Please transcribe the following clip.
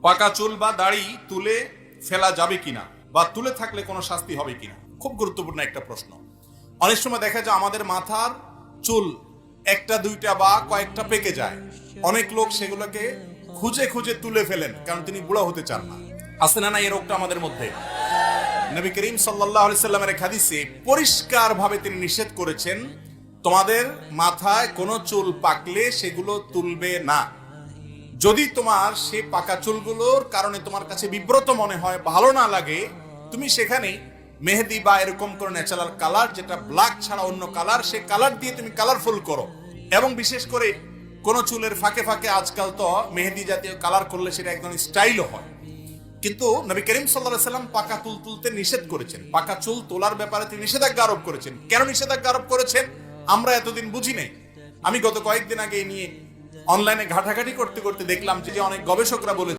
পাকা চুল বা দাড়ি তুলে ফেলা যাবে কিনা বা তুলে থাকলে কোনো শাস্তি হবে কিনা, খুব গুরুত্বপূর্ণ একটা প্রশ্ন। অনেক সময় দেখা যায় আমাদের মাথার চুল একটা দুইটা বা কয়েকটা পেকে যায়, অনেক লোক সেগুলোকে খুঁজে খুঁজে তুলে ফেলেন কারণ তিনি বুড়া হতে চান না। আছে না এই রোগটা আমাদের মধ্যে? নবী করিম সাল্লাল্লাহু আলাইহি সাল্লামের এক হাদিসে পরিষ্কার ভাবে তিনি নিষেধ করেছেন, তোমাদের মাথায় কোনো চুল পাকলে সেগুলো তুলবে না। যদি তোমার সে পাকা চুলগুলোর কারণে তোমার কাছে বিব্রত মনে হয়, ভালো না লাগে, তুমি সেখানে মেহেদি বা এরকম করে ন্যাচারাল কালার, যেটা ব্ল্যাক ছাড়া অন্য কালার, সে কালার দিয়ে তুমি কালারফুল করো। এবং বিশেষ করে কোন চুলের ফাঁকে ফাঁকে আজকাল তো মেহেদি জাতীয় কালার করলে সেটা একদম স্টাইলও হয়। কিন্তু নবী করিম সাল্লাল্লাহু আলাইহি সাল্লাম পাকা চুল তুলতে নিষেধ করেছেন, পাকা চুল তোলার ব্যাপারে তিনি নিষেধাজ্ঞা আরোপ করেছেন। কেন নিষেধাজ্ঞা আরোপ করেছেন আমরা এতদিন বুঝি নাই। আমি গত কয়েকদিন আগে নিয়ে অনলাইনে ঘাটাঘাটি করতে করতে দেখলাম যে অনেক গবেষকরা বলেছে